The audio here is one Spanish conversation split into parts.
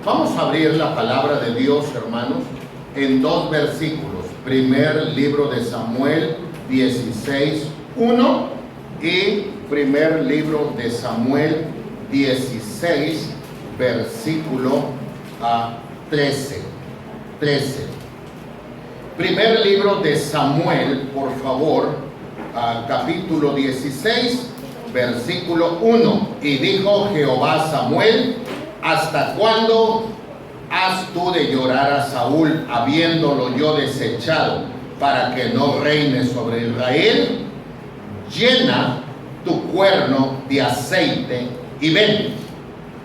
Vamos a abrir la palabra de Dios, hermanos, en dos versículos. Primer libro de Samuel 16:1 y primer libro de Samuel 16, versículo 13. Primer libro de Samuel, por favor, capítulo 16, versículo 1. Y dijo Jehová a Samuel: ¿hasta cuándo has tú de llorar a Saúl, habiéndolo yo desechado, para que no reine sobre Israel? Llena tu cuerno de aceite y ven,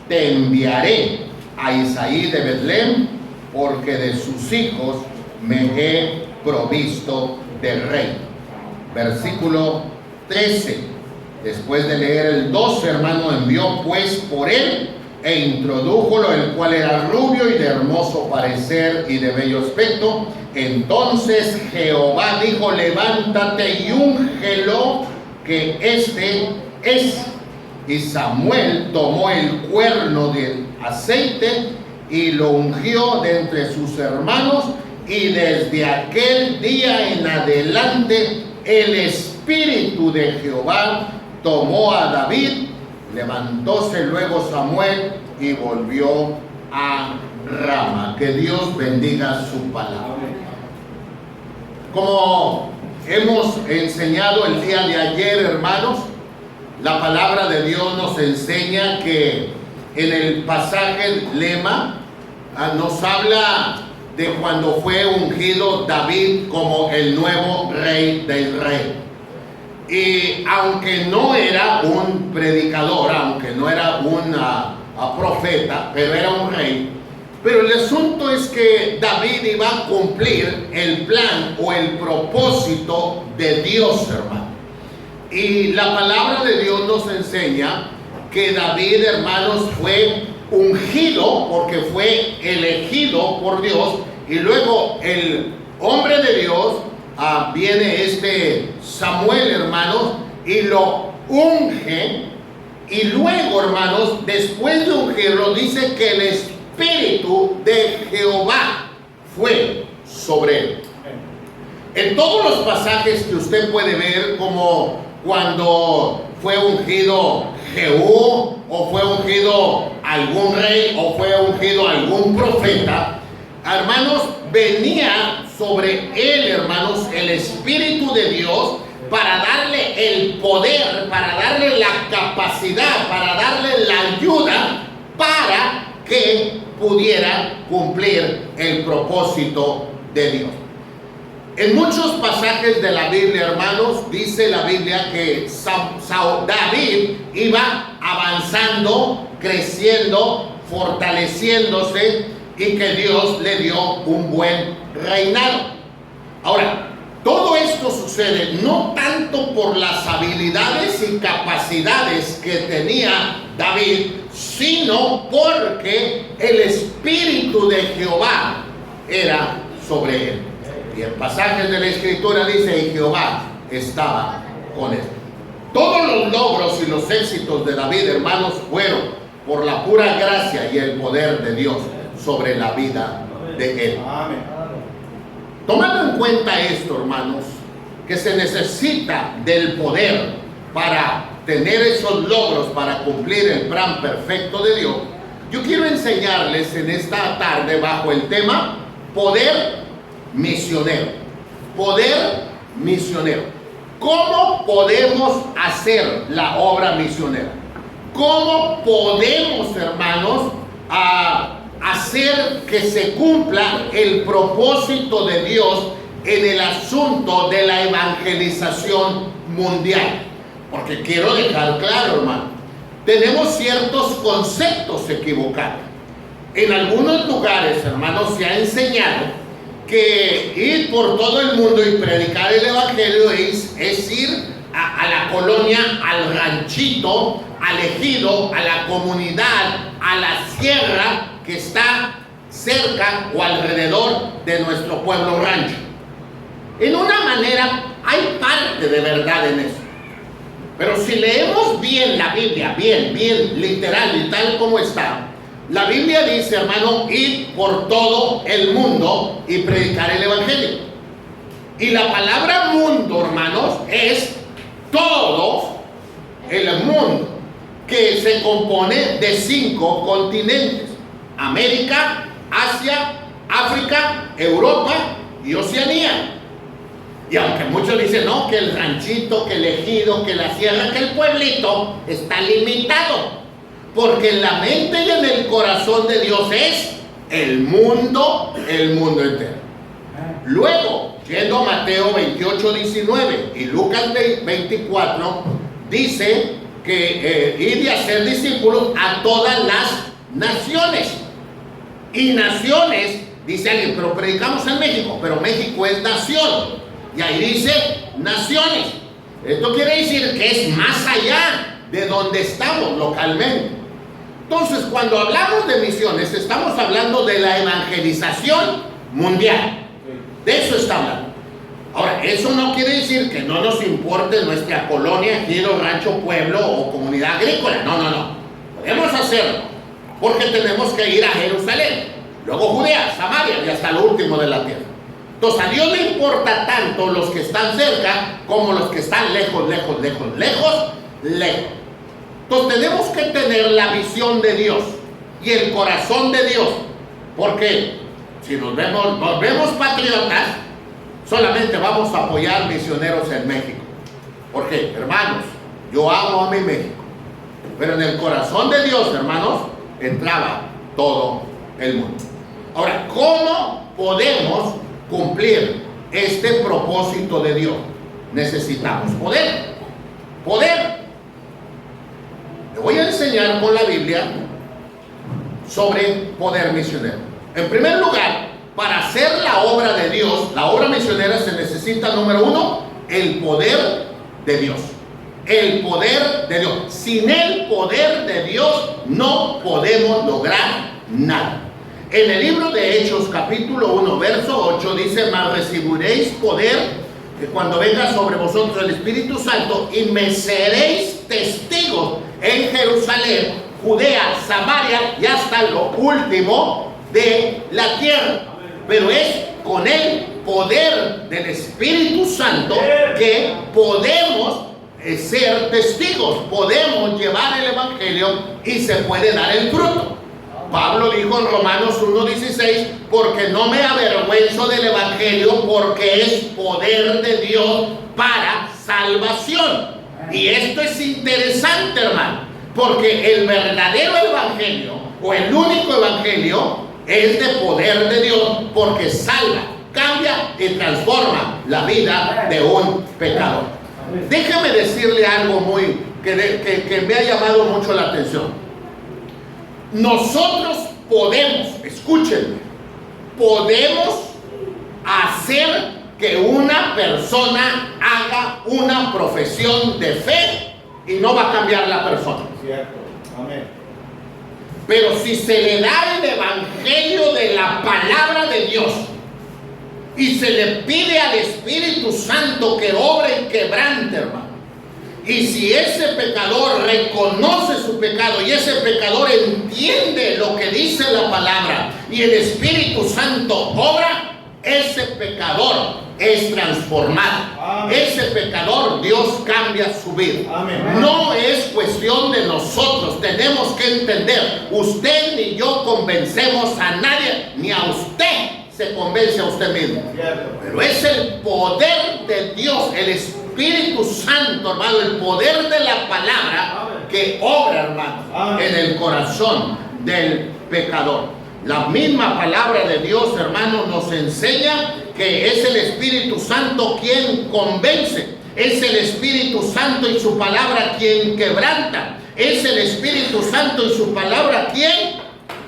te enviaré a Isaí de Betlem, porque de sus hijos me he provisto de rey. Versículo 13. Después de leer el 12, hermano, envió pues por él e introdújolo, el cual era rubio y de hermoso parecer y de bello aspecto. Entonces Jehová dijo: levántate y úngelo, que este es. Y Samuel tomó el cuerno del aceite y lo ungió de entre sus hermanos, y desde aquel día en adelante el Espíritu de Jehová tomó a David. Levantóse luego Samuel y volvió a Rama. Que Dios bendiga su palabra. Como hemos enseñado el día de ayer, hermanos, la palabra de Dios nos enseña que en el pasaje lema nos habla de cuando fue ungido David como el nuevo rey de Israel. Y aunque no era un predicador, aunque no era un profeta, pero era un rey. Pero el asunto es que David iba a cumplir el plan o el propósito de Dios, hermano. Y la palabra de Dios nos enseña que David, hermanos, fue ungido porque fue elegido por Dios. Y luego el hombre de Dios, viene Samuel, hermanos, y lo unge. Y luego, hermanos, después de ungirlo, dice que el Espíritu de Jehová fue sobre él. En todos los pasajes que usted puede ver, como cuando fue ungido Jehú, o fue ungido algún rey, o fue ungido algún profeta, hermanos, venía sobre él, hermanos, el Espíritu de Dios, para darle el poder, para darle la capacidad, para darle la ayuda, para que pudiera cumplir el propósito de Dios. En muchos pasajes de la Biblia, hermanos, dice la Biblia que David iba avanzando, creciendo, fortaleciéndose, y que Dios le dio un buen reinado. Ahora, todo esto sucede no tanto por las habilidades y capacidades que tenía David, sino porque el Espíritu de Jehová era sobre él. Y el pasaje de la Escritura dice: y Jehová estaba con él. Todos los logros y los éxitos de David, hermanos, fueron por la pura gracia y el poder de Dios sobre la vida de él. Amén. Tomando en cuenta esto, hermanos, que se necesita del poder para tener esos logros, para cumplir el plan perfecto de Dios, yo quiero enseñarles en esta tarde bajo el tema poder misionero. Poder misionero. ¿Cómo podemos hacer la obra misionera? ¿Cómo podemos, hermanos, hacer que se cumpla el propósito de Dios en el asunto de la evangelización mundial? Porque quiero dejar claro, hermano, tenemos ciertos conceptos equivocados. En algunos lugares, hermanos, se ha enseñado que ir por todo el mundo y predicar el evangelio es ir a la colonia, al ranchito, al ejido, a la comunidad, a la sierra que está cerca o alrededor de nuestro pueblo rancho. En una manera hay parte de verdad en eso, pero si leemos bien la Biblia, bien literal y tal como está, La Biblia dice, hermano, ir por todo el mundo y predicar el evangelio. Y la palabra mundo, hermanos, es todo el mundo, que se compone de 5 continentes: América, Asia, África, Europa y Oceanía. Y aunque muchos dicen, no, que el ranchito, que el ejido, que la sierra, que el pueblito, está limitado. Porque en la mente y en el corazón de Dios es el mundo entero. Luego, yendo a Mateo 28, 19 y Lucas 24, dice que ir y hacer discípulos a todas las naciones. Y naciones, dice alguien, pero predicamos en México, pero México es nación. Y ahí dice naciones. Esto quiere decir que es más allá de donde estamos localmente. Entonces, cuando hablamos de misiones, estamos hablando de la evangelización mundial. De eso está hablando. Ahora, eso no quiere decir que no nos importe nuestra colonia, ejido, rancho, pueblo o comunidad agrícola. No, no, no. Podemos hacerlo, porque tenemos que ir a Jerusalén, luego Judea, Samaria y hasta lo último de la tierra. Entonces, a Dios le importa tanto los que están cerca como los que están lejos, lejos, lejos, lejos, lejos. Entonces, tenemos que tener la visión de Dios y el corazón de Dios, porque si nos vemos patriotas, solamente vamos a apoyar misioneros en México. Porque, hermanos, yo amo a mi México, pero en el corazón de Dios, hermanos, entraba todo el mundo. Ahora, ¿cómo podemos cumplir este propósito de Dios? Necesitamos poder. Poder. Le voy a enseñar con la Biblia sobre poder misionero. En primer lugar, para hacer la obra de Dios, la obra misionera, se necesita, número 1, el poder de Dios. El poder de Dios. Sin el poder de Dios no podemos lograr nada. En el libro de Hechos, capítulo 1, verso 8, dice: mas recibiréis poder que cuando venga sobre vosotros el Espíritu Santo, y me seréis testigos en Jerusalén, Judea, Samaria y hasta lo último de la tierra. Pero es con el poder del Espíritu Santo que podemos ser testigos, podemos llevar el Evangelio y se puede dar el fruto. Pablo dijo en Romanos 1:16: porque no me avergüenzo del Evangelio, porque es poder de Dios para salvación. Y esto es interesante, hermano, porque el verdadero Evangelio, o el único Evangelio, es de poder de Dios, porque salva, cambia y transforma la vida de un pecador. Déjame decirle algo que me ha llamado mucho la atención. Nosotros podemos, escúchenme, podemos hacer que una persona haga una profesión de fe y no va a cambiar la persona. Cierto. Amén. Pero si se le da el evangelio de la palabra de Dios y se le pide al Espíritu Santo que obre y quebrante, hermano, y si ese pecador reconoce su pecado y ese pecador entiende lo que dice la palabra y el Espíritu Santo obra, ese pecador es transformado. Amén. Ese pecador, Dios cambia su vida. Amén. No es cuestión de nosotros. Tenemos que entender, usted ni yo convencemos a nadie, ni a usted se convence a usted mismo. Pero es el poder de Dios, el Espíritu Santo, hermano, el poder de la palabra que obra, hermano, en el corazón del pecador. La misma palabra de Dios, hermano, nos enseña que es el Espíritu Santo quien convence. Es el Espíritu Santo y su palabra quien quebranta. Es el Espíritu Santo y su palabra quien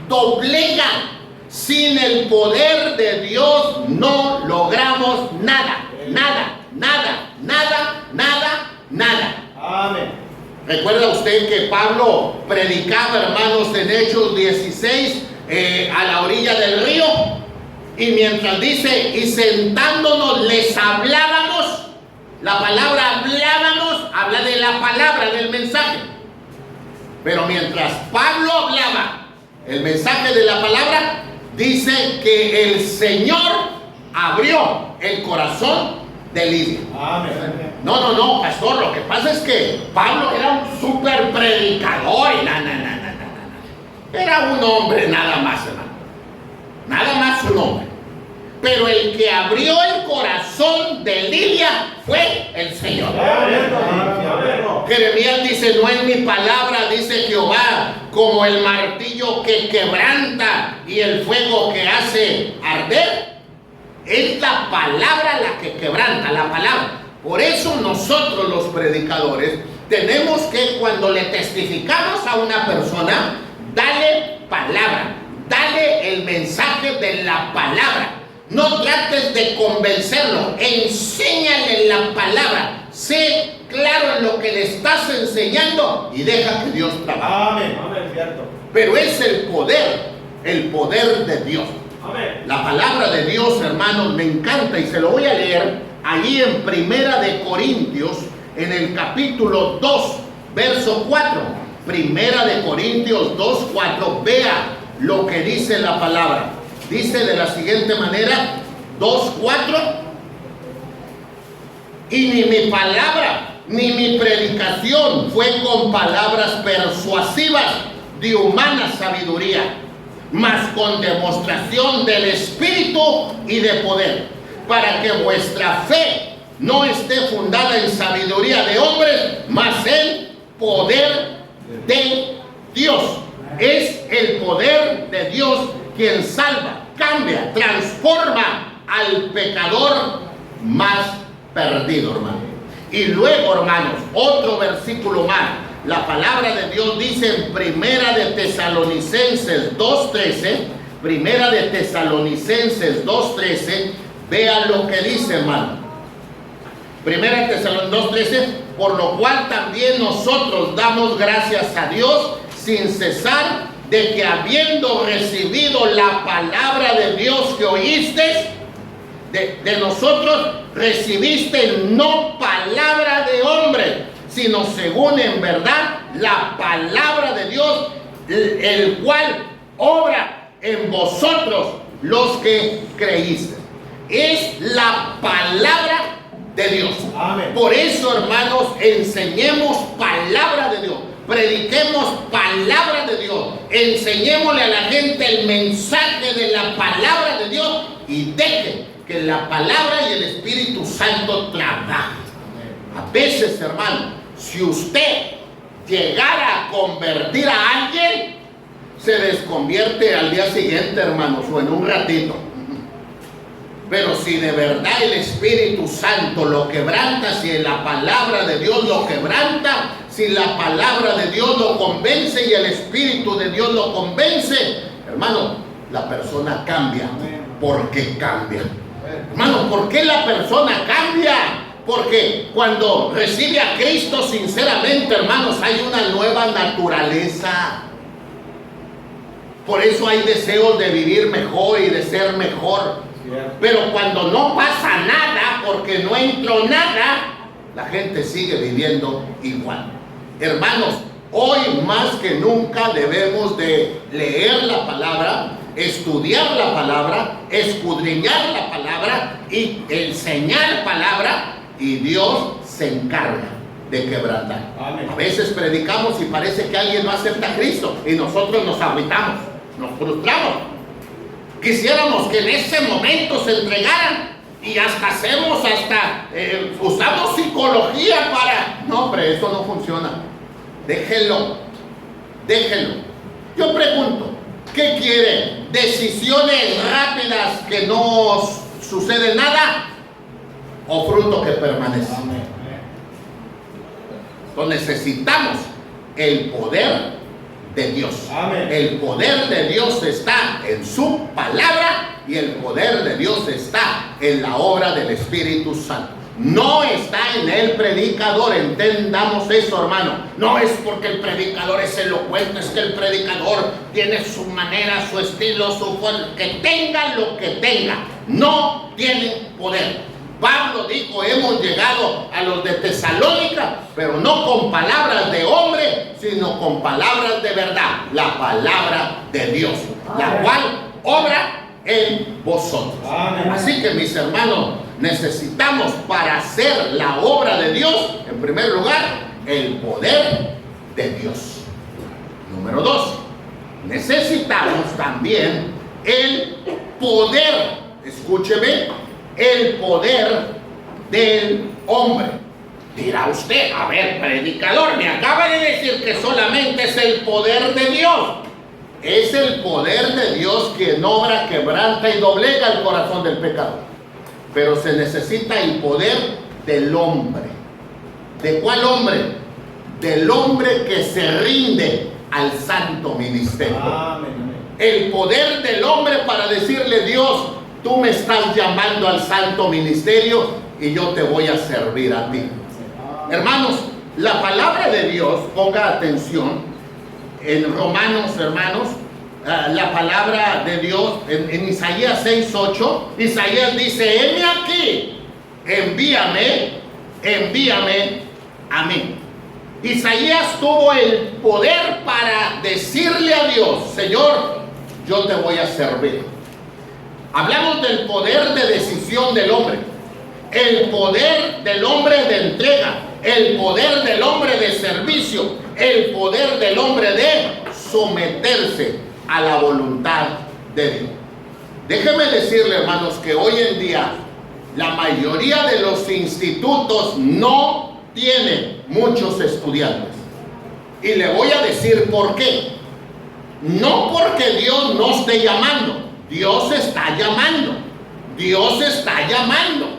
doblega. Sin el poder de Dios no logramos nada, nada, nada, nada, nada, nada. Amén. ¿Recuerda usted que Pablo predicaba, hermanos, en Hechos 16, a la orilla del río? Y mientras dice, y sentándonos les hablábamos, la palabra hablábamos habla de la palabra, del mensaje. Pero mientras Pablo hablaba, El mensaje de la palabra dice que el Señor abrió el corazón de Lidia. Amén. No, pastor, lo que pasa es que Pablo era un súper predicador y era un hombre nada más, hermano. Nada más un hombre. Pero el que abrió el corazón de Lidia fue el Señor. Jeremías dice, no es mi palabra, dice Jehová, como el martillo que quebranta y el fuego que hace arder. Es la palabra la que quebranta, la palabra. Por eso nosotros los predicadores tenemos que, cuando le testificamos a una persona, dale palabra, dale el mensaje de la palabra. No trates de convencerlo, enséñale la palabra. Sé claro en lo que le estás enseñando y deja que Dios trabaje. Amén, cierto. Pero es el poder de Dios. Amén. La palabra de Dios, hermanos, me encanta y se lo voy a leer allí en Primera de Corintios, en el capítulo 2, verso 4. Primera de Corintios 2, 4. Vea lo que dice la palabra. Dice de la siguiente manera, 2, 4. Y ni mi palabra, ni mi predicación fue con palabras persuasivas de humana sabiduría, mas con demostración del Espíritu y de poder, para que vuestra fe no esté fundada en sabiduría de hombres, mas en poder de Dios. Es el poder de Dios quien salva, cambia, transforma al pecador más perdido, hermano. Y luego, hermanos, otro versículo más. La palabra de Dios dice en Primera de Tesalonicenses 2:13, Primera de Tesalonicenses 2:13, vean lo que dice, hermano. Primera de Tesalonicenses 2:13, por lo cual también nosotros damos gracias a Dios sin cesar, de que habiendo recibido la palabra de Dios que oíste, de nosotros recibiste no palabra de hombre, sino según en verdad la palabra de Dios, el cual obra en vosotros los que creíste. Es la palabra de Dios. Amén. Por eso, hermanos, enseñemos palabra de Dios. Prediquemos palabra de Dios. Enseñémosle a la gente el mensaje de la palabra de Dios y deje que la palabra y el Espíritu Santo trabajen. A veces, hermano, si usted llegara a convertir a alguien, se desconvierte al día siguiente, hermanos, o en un ratito. Pero si de verdad el Espíritu Santo lo quebranta, si la palabra de Dios lo quebranta, si la palabra de Dios lo convence y el Espíritu de Dios lo convence, hermano, la persona cambia. ¿Por qué cambia? Hermano, ¿por qué la persona cambia? Porque cuando recibe a Cristo sinceramente, hermanos, hay una nueva naturaleza. Por eso hay deseos de vivir mejor y de ser mejor. Pero cuando no pasa nada, porque no entró nada, la gente sigue viviendo igual. Hermanos, hoy más que nunca debemos de leer la palabra, estudiar la palabra, escudriñar la palabra y enseñar palabra, y Dios se encarga de quebrantar. Amén. A veces predicamos y parece que alguien no acepta a Cristo y nosotros nos agüitamos, nos frustramos. Quisiéramos que en ese momento se entregaran y hasta usamos psicología para... No, hombre, eso no funciona. Déjenlo. Yo pregunto, ¿qué quiere? ¿Decisiones rápidas que no sucede nada? ¿O fruto que permanece? Entonces necesitamos el poder de Dios. Amén. El poder de Dios está en su palabra y el poder de Dios está en la obra del Espíritu Santo. No está en el predicador, entendamos eso, hermano. No es porque el predicador es elocuente, es que el predicador tiene su manera, su estilo, su forma. Que tenga lo que tenga, no tiene poder. Pablo dijo, hemos llegado a los de Tesalónica, pero no con palabras de hombre, sino con palabras de verdad, la palabra de Dios, la cual obra en vosotros. Así que, mis hermanos, necesitamos para hacer la obra de Dios, en primer lugar, el poder de Dios. Número 2, necesitamos también el poder, escúcheme, el poder del hombre. Dirá usted, a ver, predicador, me acaba de decir que solamente es el poder de Dios. Es el poder de Dios quien obra, quebranta y doblega el corazón del pecador. Pero se necesita el poder del hombre. ¿De cuál hombre? Del hombre que se rinde al santo ministerio. Amén. El poder del hombre para decirle, Dios, tú me estás llamando al santo ministerio y yo te voy a servir a ti. Hermanos, la palabra de Dios, ponga atención, en Romanos, hermanos, la palabra de Dios, en Isaías 6:8, Isaías dice, heme aquí, envíame a mí. Isaías tuvo el poder para decirle a Dios, Señor, yo te voy a servir. Hablamos del poder de decisión del hombre, el poder del hombre de entrega, el poder del hombre de servicio, el poder del hombre de someterse a la voluntad de Dios. Déjeme decirle, hermanos, que hoy en día la mayoría de los institutos no tienen muchos estudiantes. Y le voy a decir por qué. No porque Dios no esté llamando. Dios está llamando. Dios está llamando.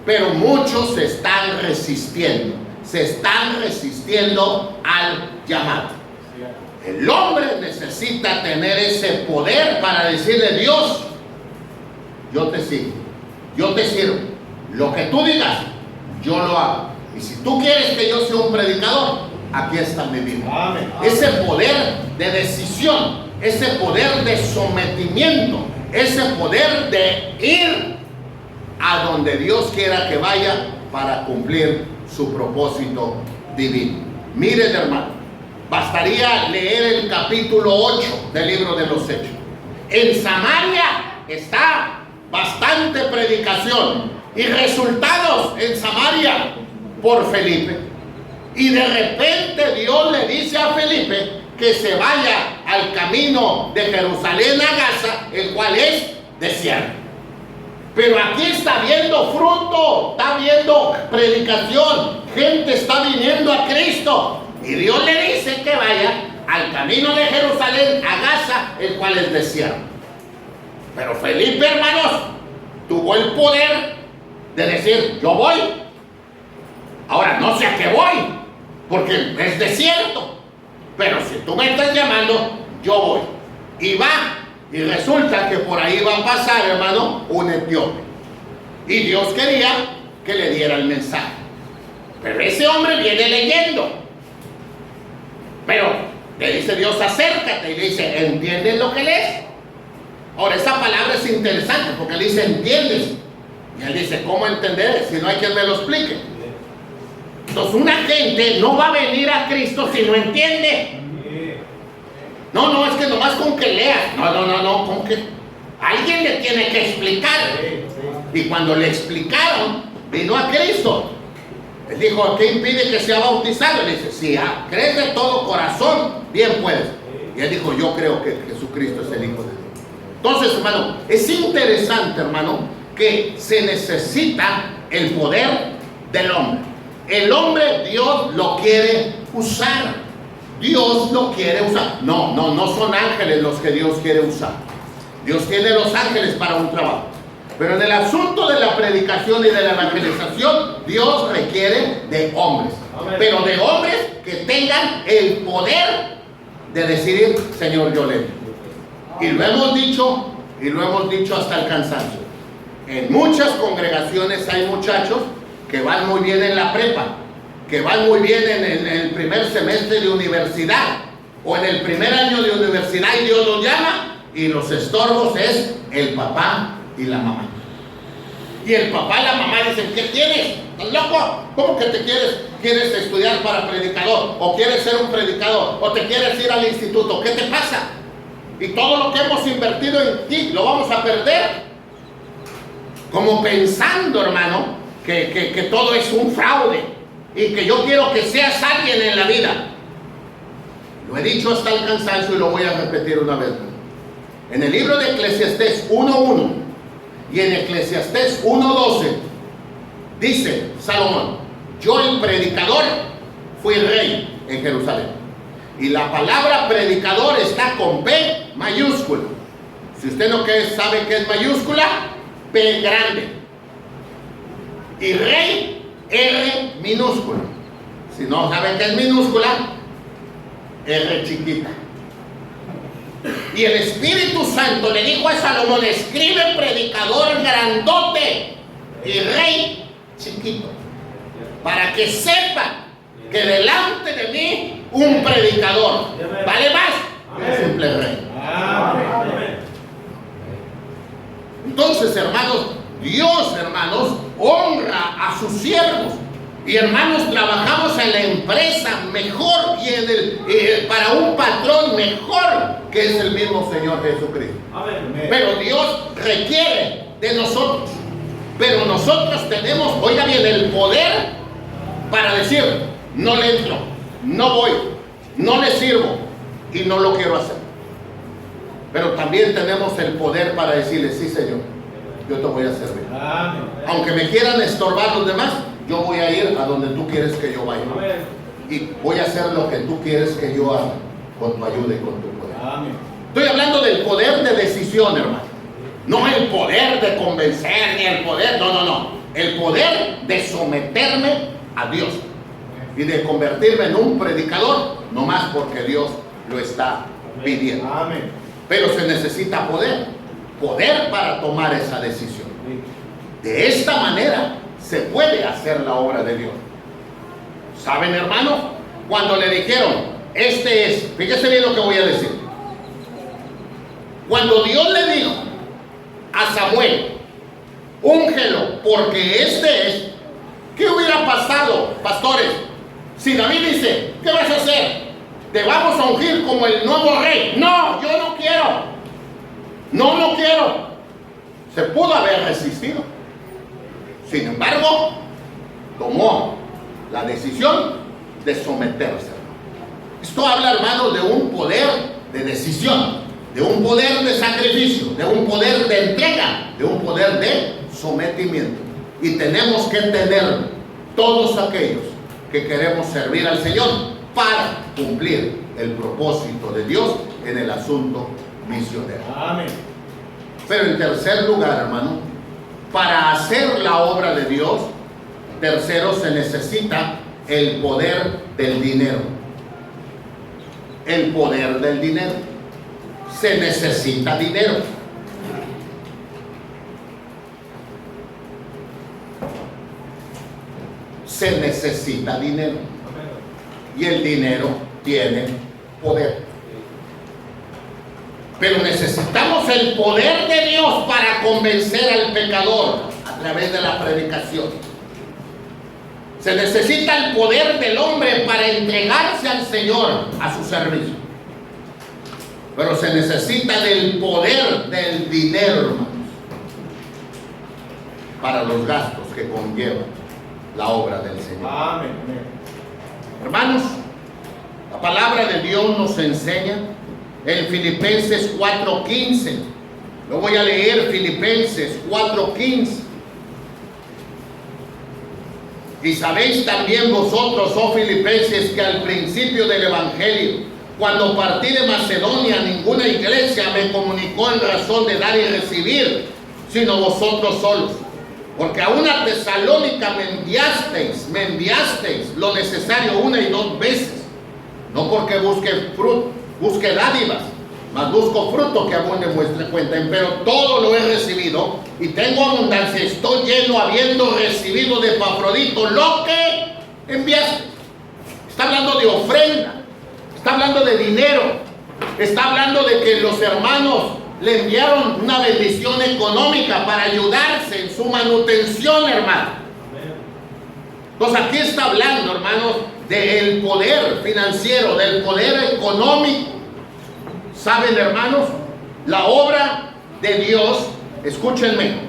Pero muchos se están resistiendo. Se están resistiendo al llamado. El hombre necesita tener ese poder para decirle, Dios, yo te sigo, yo te sirvo. Lo que tú digas, yo lo hago. Y si tú quieres que yo sea un predicador, aquí está mi vida. Amén. Ese poder de decisión, ese poder de sometimiento, ese poder de ir a donde Dios quiera que vaya para cumplir su propósito divino. Miren, hermano, bastaría leer el capítulo 8 del libro de los Hechos. En Samaria está bastante predicación y resultados en Samaria por Felipe. Y de repente Dios le dice a Felipe que se vaya al camino de Jerusalén a Gaza, el cual es desierto. Pero aquí está viendo fruto, está viendo predicación, gente está viniendo a Cristo. Y Dios le dice que vaya al camino de Jerusalén a Gaza, el cual es desierto. Pero Felipe, hermanos, tuvo el poder de decir, yo voy. Ahora no sé a qué voy, porque es desierto. Pero si tú me estás llamando, yo voy. Y va. Y resulta que por ahí va a pasar, hermano, un etíope. Y Dios quería que le diera el mensaje. Pero ese hombre viene leyendo. Pero le dice Dios, acércate. Y le dice, ¿entiendes lo que lees? Ahora, esa palabra es interesante porque le dice, ¿entiendes? Y él dice, ¿cómo entender si no hay quien me lo explique? Entonces, una gente no va a venir a Cristo si no entiende. No, es que nomás con que leas. No, con que alguien le tiene que explicar. Y cuando le explicaron, vino a Cristo. Él dijo, ¿qué impide que sea bautizado? Le dice, si crees de todo corazón, bien puedes. Y él dijo, yo creo que Jesucristo es el Hijo de Dios. Entonces, hermano, es interesante, hermano, que se necesita el poder del hombre. El hombre, Dios lo quiere usar. Dios lo quiere usar. No son ángeles los que Dios quiere usar. Dios tiene los ángeles para un trabajo. Pero en el asunto de la predicación y de la evangelización, Dios requiere de hombres. Amén. Pero de hombres que tengan el poder de decidir, Señor, yo le digo. Y lo hemos dicho hasta el cansancio. En muchas congregaciones hay muchachos que van muy bien en la prepa, que van muy bien en el primer semestre de universidad o en el primer año de universidad, y Dios los llama, y los estorbos es el papá y la mamá. Y el papá y la mamá dicen, ¿qué tienes? ¿Estás loco? ¿Cómo que te quieres estudiar para predicador? ¿O quieres ser un predicador? ¿O te quieres ir al instituto? ¿Qué te pasa? Y todo lo que hemos invertido en ti, lo vamos a perder. Como pensando, hermano, que todo es un fraude. Y que yo quiero que seas alguien en la vida. Lo he dicho hasta el cansancio y lo voy a repetir una vez. En el libro de Eclesiastés 1:1 y en Eclesiastés 1:12 dice Salomón: yo el predicador fui rey en Jerusalén. Y la palabra predicador está con P mayúscula. Si usted no sabe qué es mayúscula, P grande. Y rey, R minúscula. Si no sabe qué es minúscula, R chiquita. Y el Espíritu Santo le dijo a Salomón: escribe predicador grandote y rey chiquito, para que sepa que delante de mí un predicador vale más que un simple rey. Entonces, hermanos, Dios, hermanos, honra a sus siervos. Y hermanos, trabajamos en la empresa mejor y para un patrón mejor, que es el mismo Señor Jesucristo. Pero Dios requiere de nosotros. Pero nosotros tenemos, oiga bien, el poder para decir: no le entro, no voy, no le sirvo y no lo quiero hacer. Pero también tenemos el poder para decirle: sí, Señor, yo te voy a servir. Aunque me quieran estorbar los demás, yo voy a ir a donde tú quieres que yo vaya. Y voy a hacer lo que tú quieres que yo haga, con tu ayuda y con tu poder. Estoy hablando del poder de decisión, hermano. No el poder de convencer, ni el poder, no. El poder de someterme a Dios y de convertirme en un predicador, nomás porque Dios lo está pidiendo. Pero se necesita poder para tomar esa decisión. De esta manera se puede hacer la obra de Dios. ¿Saben, hermano? Cuando le dijeron, fíjese bien lo que voy a decir. Cuando Dios le dijo a Samuel: úngelo, porque este es, ¿qué hubiera pasado, pastores? Si David dice: ¿qué vas a hacer? Te vamos a ungir como el nuevo rey. No, yo no quiero. No quiero. Se pudo haber resistido. Sin embargo, tomó la decisión de someterse. Esto habla, hermano, de un poder de decisión, de un poder de sacrificio, de un poder de entrega, de un poder de sometimiento. Y tenemos que tener todos aquellos que queremos servir al Señor para cumplir el propósito de Dios en el asunto misionero. Pero en tercer lugar, hermano, para hacer la obra de Dios, tercero, se necesita el poder del dinero. El poder del dinero. Se necesita dinero. Se necesita dinero. Y el dinero tiene poder. Pero necesitamos el poder de Dios para convencer al pecador a través de la predicación. Se necesita el poder del hombre para entregarse al Señor a su servicio. Pero se necesita del poder del dinero, hermanos, para los gastos que conlleva la obra del Señor. Hermanos, la palabra de Dios nos enseña en Filipenses 4:15. Lo voy a leer, Filipenses 4:15. Y sabéis también vosotros, oh filipenses, que al principio del Evangelio, cuando partí de Macedonia, ninguna iglesia me comunicó en razón de dar y recibir, sino vosotros solos. Porque a una Tesalónica me enviasteis lo necesario 1 y 2 veces. No porque busque dádivas, mas busco fruto que abunde en vuestra cuenta. Pero todo lo he recibido y tengo abundancia. Estoy lleno, habiendo recibido de Epafrodito lo que enviaste. Está hablando de ofrenda, está hablando de dinero, está hablando de que los hermanos le enviaron una bendición económica para ayudarse en su manutención, hermano. Entonces aquí está hablando, hermanos, del poder financiero, del poder económico. ¿Saben, hermanos? La obra de Dios, escúchenme,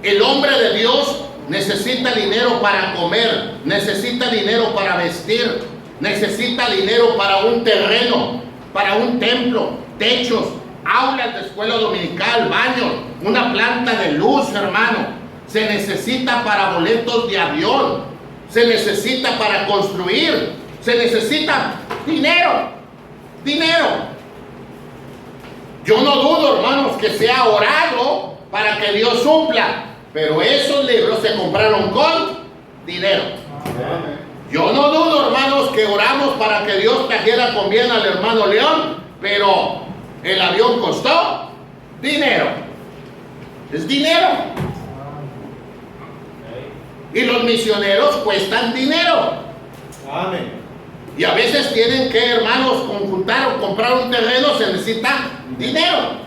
el hombre de Dios necesita dinero para comer, necesita dinero para vestir, necesita dinero para un terreno, para un templo, techos, aulas de escuela dominical, baños, una planta de luz, hermano. Se necesita para boletos de avión, se necesita para construir, se necesita dinero, dinero. Yo no dudo, hermanos, que sea orado para que Dios supla, pero esos libros se compraron con dinero. Yo no dudo, hermanos, que oramos para que Dios trajera con bien al hermano León, pero el avión costó dinero. Es dinero. Y los misioneros cuestan dinero. Amén. Y a veces tienen que, hermanos, conjuntar o comprar un terreno, se necesita dinero.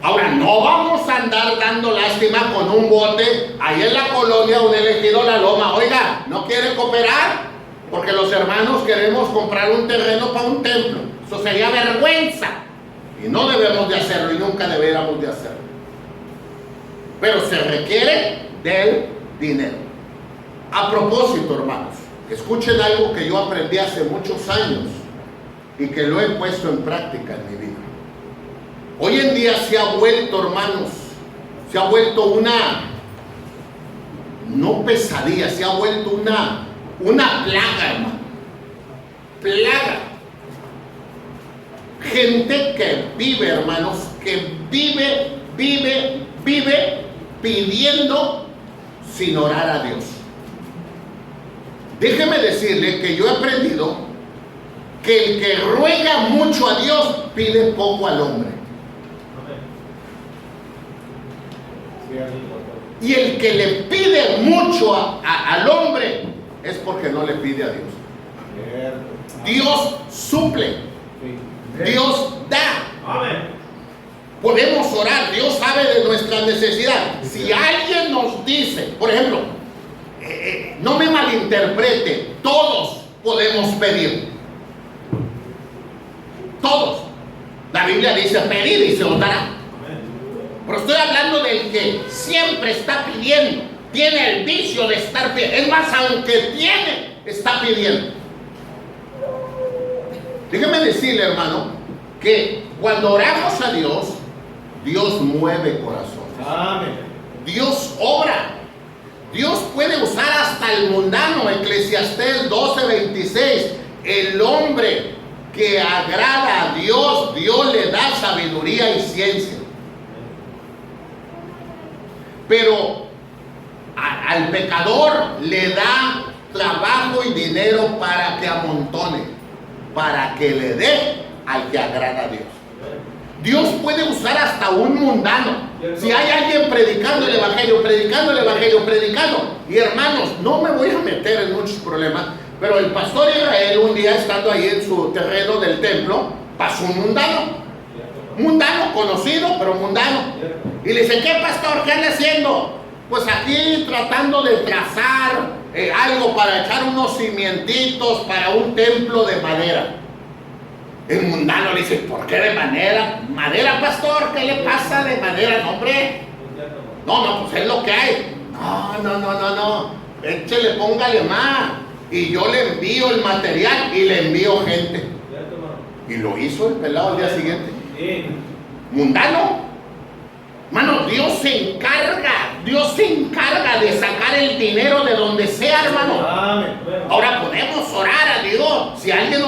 Ahora, no vamos a andar dando lástima con un bote ahí en la colonia donde elegido La Loma. Oiga, ¿no quiere cooperar? Porque los hermanos queremos comprar un terreno para un templo. Eso sería vergüenza. Y no debemos de hacerlo y nunca deberíamos de hacerlo. Pero se requiere del dinero. A propósito, hermanos, escuchen algo que yo aprendí hace muchos años y que lo he puesto en práctica en mi vida. Hoy en día se ha vuelto, hermanos, se ha vuelto una, no pesadilla, se ha vuelto una plaga, hermano. Plaga. Gente que vive, hermanos, que vive pidiendo sin orar a Dios. Déjeme decirle que yo he aprendido que el que ruega mucho a Dios pide poco al hombre. Y el que le pide mucho al hombre es porque no le pide a Dios. Dios suple. Dios da. Podemos orar. Dios sabe de nuestra necesidad. Si alguien nos dice, por ejemplo, no me malinterprete, todos podemos pedir. Todos. La Biblia dice pedir y se os dará. Pero estoy hablando del que siempre está pidiendo, tiene el vicio de estar pidiendo. Es más, aunque tiene, está pidiendo. Déjeme decirle, hermano, que cuando oramos a Dios, Dios mueve corazones. Amén. Dios obra. Dios puede usar hasta el mundano. Eclesiastés 12:26. El hombre que agrada a Dios, Dios le da sabiduría y ciencia. Pero al pecador le da trabajo y dinero para que amontone, para que le dé al que agrada a Dios. Dios puede usar hasta un mundano. Si hay alguien predicando el evangelio, y hermanos, no me voy a meter en muchos problemas, pero el pastor Israel un día estando ahí en su terreno del templo, pasó un mundano conocido, pero mundano. Y le dice, ¿qué pastor? ¿Qué anda haciendo? Pues aquí tratando de trazar algo para echar unos cimientitos para un templo de madera. El mundano le dice, ¿por qué de madera? ¿Madera, pastor? ¿Qué le pasa de madera? No, hombre. No, pues es lo que hay. No. Échele, póngale más. Y yo le envío el material y le envío gente. Y lo hizo el pelado al día siguiente. Mundano. Mano, Dios se encarga de sacar el dinero de donde sea, hermano. Ahora podemos orar a Dios. Si alguien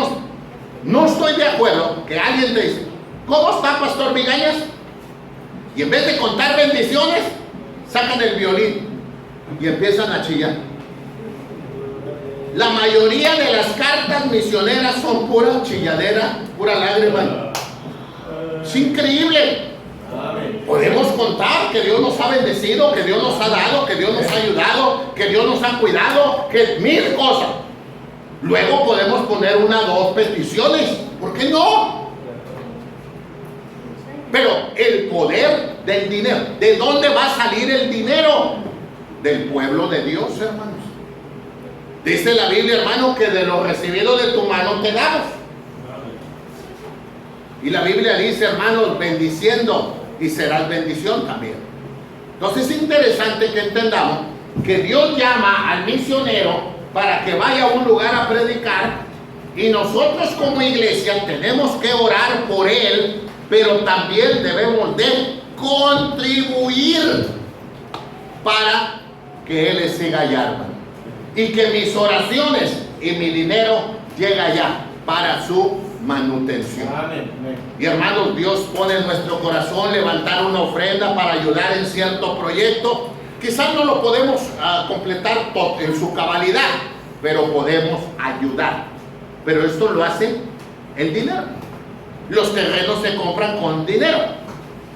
no estoy de acuerdo, que alguien te dice, ¿cómo está, pastor Vigañas? Y en vez de contar bendiciones, sacan el violín y empiezan a chillar. La mayoría de las cartas misioneras son pura chilladera, pura lágrima. Es increíble. Podemos contar que Dios nos ha bendecido, que Dios nos ha dado, que Dios nos ha ayudado, que Dios nos ha cuidado, que mil cosas. Luego podemos poner 1 o 2 peticiones. ¿Por qué no? Pero el poder del dinero, ¿de dónde va a salir el dinero? Del pueblo de Dios, hermanos. Dice la Biblia, hermano, que de lo recibido de tu mano te damos. Y la Biblia dice, hermanos, bendiciendo y serás bendición también. Entonces es interesante que entendamos que Dios llama al misionero para que vaya a un lugar a predicar, y nosotros como iglesia tenemos que orar por él, pero también debemos de contribuir para que él siga allá, hermano, y que mis oraciones y mi dinero lleguen allá para su manutención. Amén. Y hermanos, Dios pone en nuestro corazón levantar una ofrenda para ayudar en cierto proyecto. Quizás no lo podemos completar en su cabalidad, pero podemos ayudar. Pero esto lo hace el dinero. Los terrenos se compran con dinero.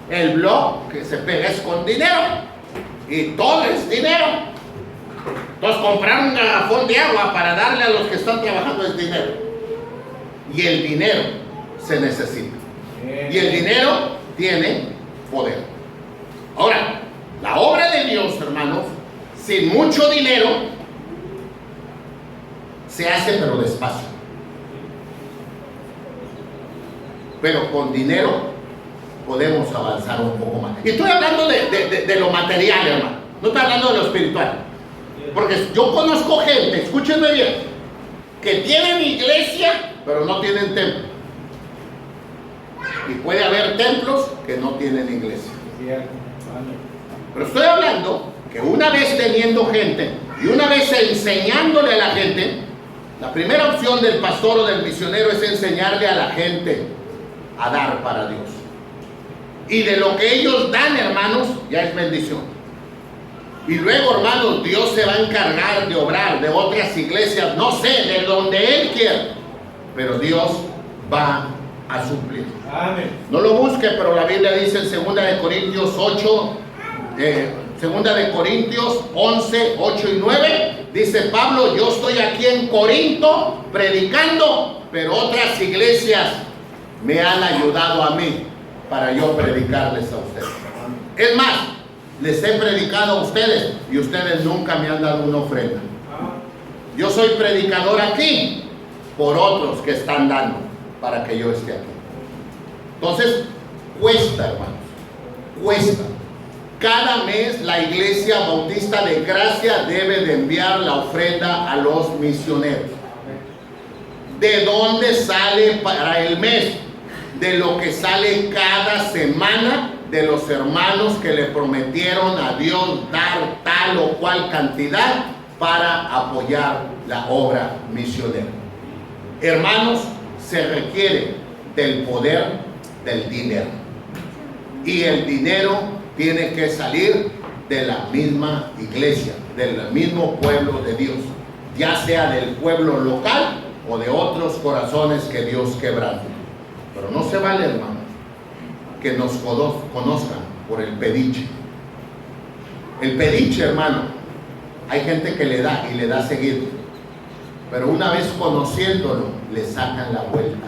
El blog que se pega es con dinero. Y todo es dinero. Entonces comprar un garrafón de agua para darle a los que están trabajando es dinero. Y el dinero se necesita. Y el dinero tiene poder. Ahora, la obra de Dios, hermanos, sin mucho dinero, se hace pero despacio. Pero con dinero podemos avanzar un poco más. Y estoy hablando de lo material, hermano. No estoy hablando de lo espiritual. Porque yo conozco gente, escúchenme bien, que tienen iglesia, pero no tienen templo. Y puede haber templos que no tienen iglesia. Pero estoy hablando que una vez teniendo gente y una vez enseñándole a la gente, la primera opción del pastor o del misionero es enseñarle a la gente a dar para Dios. Y de lo que ellos dan, hermanos, ya es bendición. Y luego, hermanos, Dios se va a encargar de obrar de otras iglesias, no sé, de donde Él quiera, pero Dios va a suplir. Amén. No lo busque, pero la Biblia dice en 2 de Corintios 8, 2 de Corintios 11, 8 y 9, dice Pablo, yo estoy aquí en Corinto predicando, pero otras iglesias me han ayudado a mí para yo predicarles a ustedes. Es más, les he predicado a ustedes y ustedes nunca me han dado una ofrenda. Yo soy predicador aquí por otros que están dando para que yo esté aquí. Entonces, cuesta, hermanos, cuesta. Cada mes la Iglesia Bautista de Gracia debe de enviar la ofrenda a los misioneros. ¿De dónde sale para el mes? De lo que sale cada semana de los hermanos que le prometieron a Dios dar tal o cual cantidad para apoyar la obra misionera. Hermanos, se requiere del poder del dinero. Y el dinero tiene que salir de la misma iglesia, del mismo pueblo de Dios, ya sea del pueblo local o de otros corazones que Dios quebrante. Pero no se vale, hermano, que nos conozcan por el pediche. El pediche, hermano, hay gente que le da y le da seguido, pero una vez conociéndolo, le sacan la vuelta.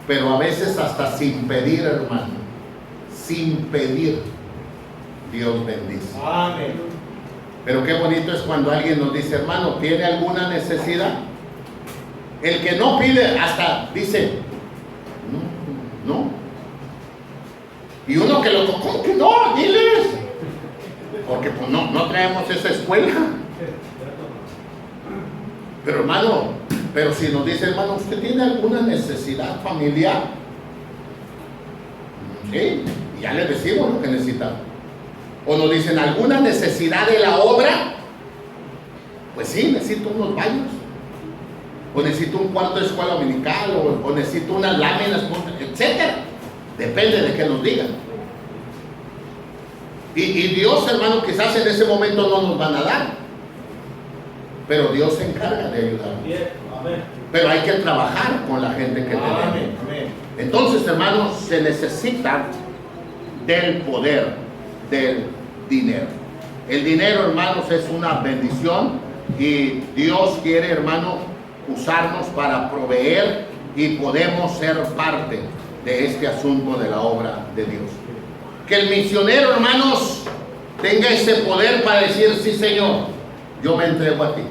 Pero a veces hasta sin pedir, hermano, sin pedir, Dios bendice. Amén. Pero qué bonito es cuando alguien nos dice, hermano, ¿tiene alguna necesidad? El que no pide hasta dice, no. Y uno que lo tocó, que no, diles. Porque pues no traemos esa escuela. Pero hermano, pero si nos dice, hermano, ¿usted tiene alguna necesidad familiar? Sí, y ya le decimos lo que necesitamos. O nos dicen, ¿alguna necesidad de la obra? Pues sí, necesito unos baños. O necesito un cuarto de escuela dominical, o necesito unas láminas, etcétera. Depende de qué nos digan. Y Dios, hermano, quizás en ese momento no nos van a dar, pero Dios se encarga de ayudarnos. Pero hay que trabajar con la gente que tenemos. Entonces, hermanos, se necesita del poder del dinero. El dinero, hermanos, es una bendición y Dios quiere, hermano, usarnos para proveer y podemos ser parte de este asunto de la obra de Dios. Que el misionero, hermanos, tenga ese poder para decir: sí, Señor, yo me entrego a ti.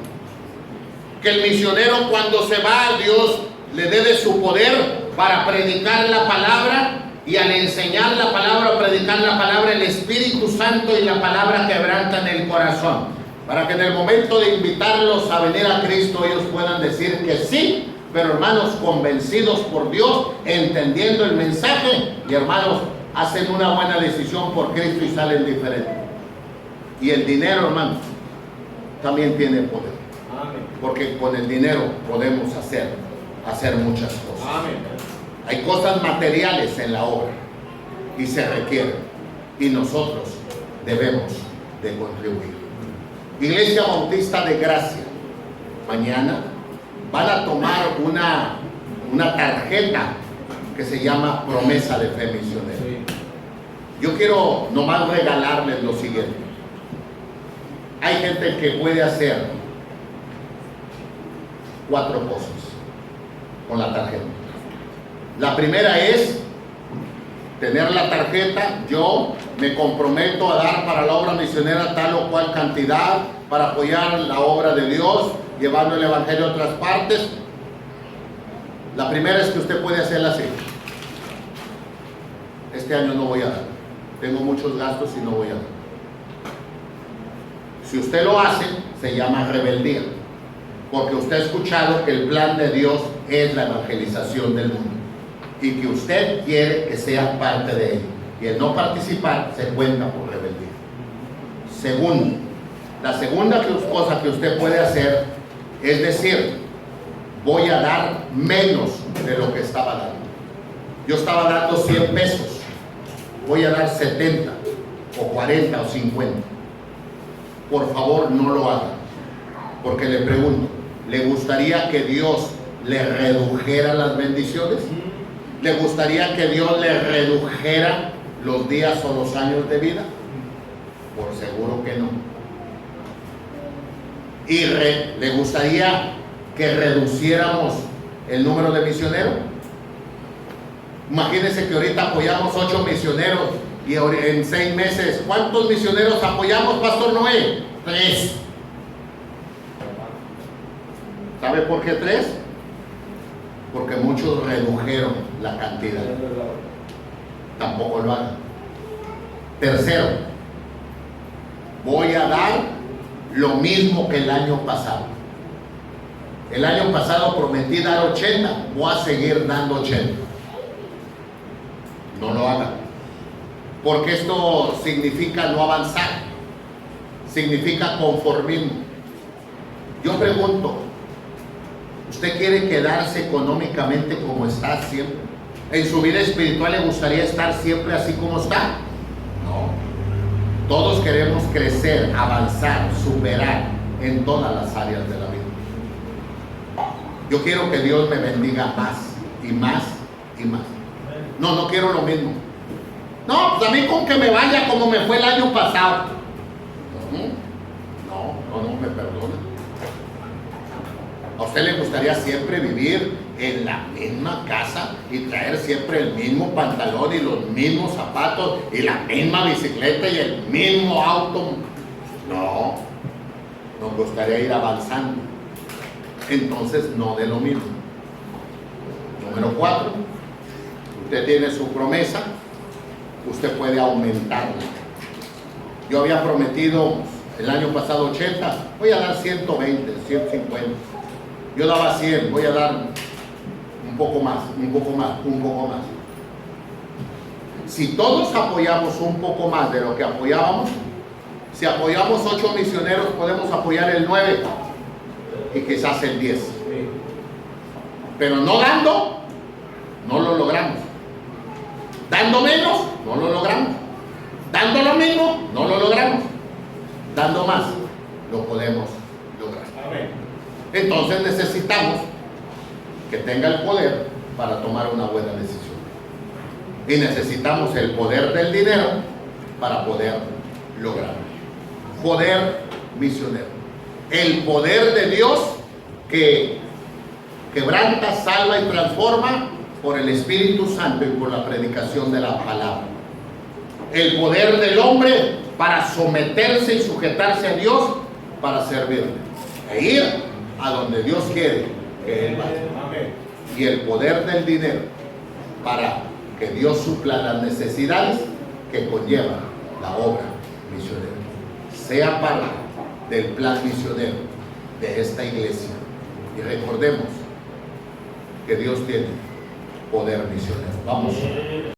Que el misionero, cuando se va, Dios le dé de su poder para predicar la palabra, y al enseñar la palabra, predicar la palabra, el Espíritu Santo y la palabra quebrantan el corazón, para que en el momento de invitarlos a venir a Cristo, ellos puedan decir que sí, pero hermanos, convencidos por Dios, entendiendo el mensaje, y hermanos, hacen una buena decisión por Cristo y salen diferentes. Y el dinero, hermanos, también tiene poder. Amén. Porque con el dinero podemos hacer muchas cosas. Amén. Hay cosas materiales en la obra y se requieren, y nosotros debemos de contribuir. Iglesia Bautista de Gracia, mañana van a tomar una tarjeta que se llama Promesa de Fe Misionera. Yo quiero nomás regalarles lo siguiente. Hay gente que puede hacer 4 cosas con la tarjeta. La primera es tener la tarjeta: yo me comprometo a dar para la obra misionera tal o cual cantidad para apoyar la obra de Dios, llevando el evangelio a otras partes. La primera es que usted puede hacerla así: este año no voy a dar, tengo muchos gastos y no voy a dar. Si usted lo hace, se llama rebeldía, porque usted ha escuchado que el plan de Dios es la evangelización del mundo y que usted quiere que sea parte de él, y el no participar se cuenta por rebeldía. Segundo, la segunda cosa que usted puede hacer es decir: voy a dar menos de lo que estaba dando. Yo estaba dando 100 pesos, voy a dar 70 o 40 o 50. Por favor, no lo haga, porque le pregunto: ¿le gustaría que Dios le redujera las bendiciones? ¿Le gustaría que Dios le redujera los días o los años de vida? Por seguro que no. ¿Y le gustaría que reduciéramos el número de misioneros? Imagínense que ahorita apoyamos 8 misioneros y en 6 meses, ¿cuántos misioneros apoyamos, Pastor Noé? 3. ¿Sabe por qué 3? Porque muchos redujeron la cantidad. Tampoco lo hagan. Tercero, voy a dar lo mismo que el año pasado. El año pasado prometí dar 80, voy a seguir dando 80. No lo hagan, porque esto significa no avanzar, significa conformismo. Yo pregunto: ¿usted quiere quedarse económicamente como está siempre? ¿En su vida espiritual le gustaría estar siempre así como está? No. Todos queremos crecer, avanzar, superar en todas las áreas de la vida. Yo quiero que Dios me bendiga más y más y más. No quiero lo mismo. No, pues a mí con que me vaya como me fue el año pasado. No, me perdona. ¿A usted le gustaría siempre vivir en la misma casa y traer siempre el mismo pantalón y los mismos zapatos y la misma bicicleta y el mismo auto? No, nos gustaría ir avanzando. Entonces no de lo mismo. Número 4, usted tiene su promesa, usted puede aumentarla. Yo había prometido el año pasado 80, voy a dar 120, 150. Yo daba 100, voy a dar un poco más. Si todos apoyamos un poco más de lo que apoyábamos, si apoyamos 8 misioneros, podemos apoyar el 9 y quizás el 10. Pero no dando, no lo logramos. Dando menos, no lo logramos. Dando lo mismo, no lo logramos. Dando más, lo podemos lograr. Entonces necesitamos que tenga el poder para tomar una buena decisión. Y necesitamos el poder del dinero para poder lograrlo. Poder misionero. El poder de Dios que quebranta, salva y transforma por el Espíritu Santo y por la predicación de la palabra. El poder del hombre para someterse y sujetarse a Dios, para servirle e ir a donde Dios quiere que él vaya. Y el poder del dinero para que Dios supla las necesidades que conlleva la obra misionera. Sea parte del plan misionero de esta iglesia. Y recordemos que Dios tiene poder misionero. Vamos.